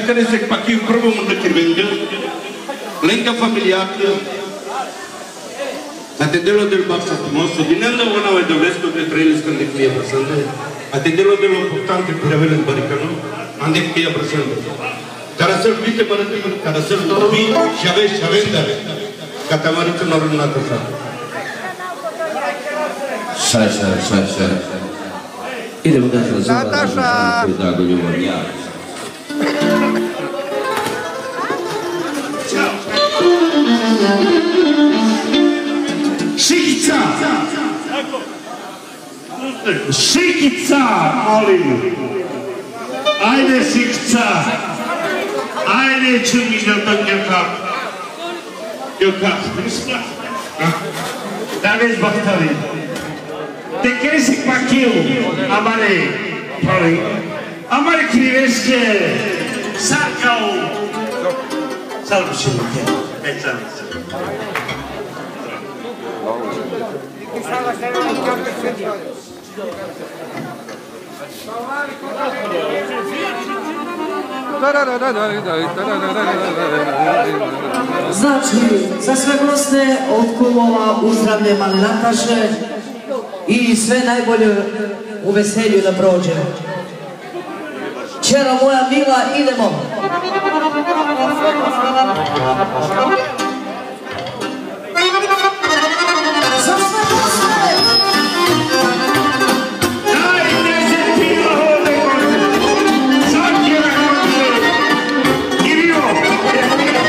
care se pachim probăm în Chirvendă, lenga familiată, atendelo del Baxa Famoso, dinello una mai dovesco che trailes con de clia presente, atendelo dello importante per avere il baricano, ande clia presente. Carasel vite barate, carasel tobi, shavenda, catamarit nornata sa. Sai. Idemo da Natasha. Da govorja. Šikica, molim. Ajde, Šikica. Ajde, čumiš da to njekak. Da već bahtali. Te kresik pakil, amare, molim. Amare kriveske, sarkao. Salvo ćemo te, pecan. Znači, za sve goste od kumova uzdravlje male Nataše i sve najbolje u veselju da prođe. Čera moja mila, idemo! Yeah.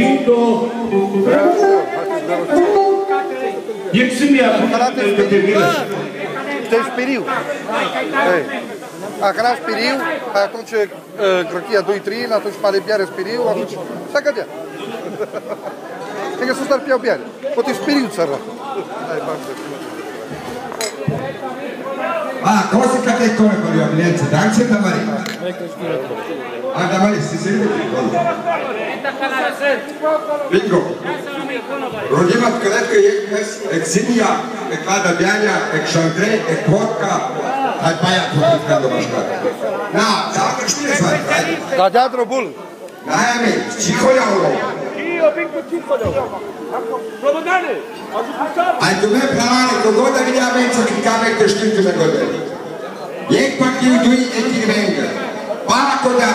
Spirito. Iețimia de termină. Tem Spiriu. Acela Spiriu, atunci crochia 2-3, atunci palebiare Spiriu, atunci să cădea. Tem que assustar piau biare. Poate Spiriu țara. Cosa cateccone con la violenza, danza da Maria. Da Maria, si sente Bingo. Rodimat koletka jekmes, ek Sinja, ek Lada Bjanja, ek Šandrej, ek Vodka, aj Baja Potitka do Maška. Na, zavtrak štire svaj, ajde. Da djadro bul. Najame, Čiholja ovo. Aj tu me pravane, kogoda vidja menca klikame te štirtu me godine. Jek pak je uduji eti venga. Pako da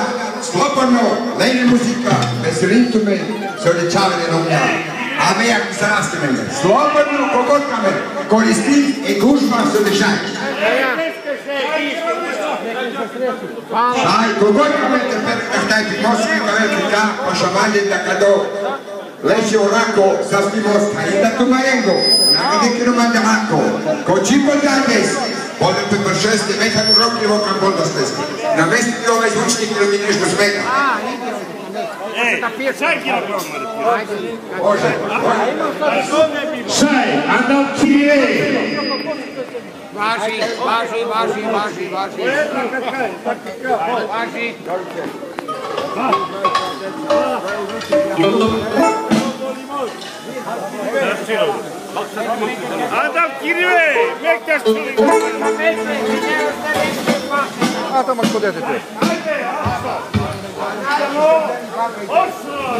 slobodno, lejne muzika, veselintu me, se odječavene nomlja. A me jak se raste mene. Slobodno kogod kamer, koristi i gužba se odješaj. Aj, kogod kamer te perka taj pimoski kamer klika, pa šamanje da kado leže orako sa spimoska. I da tu marengo, nakade kino mande hako. Ko čipo dandes, Bolem pe pršesti, metan u rokljivo kam bolda sleski. Na mesti ti ovaj zvučnik ili mi nešto smeta. Može. Šaj, andal kirije. Važi. Adam kirije, mektaš čuli. A tamo škodete te. Oslo!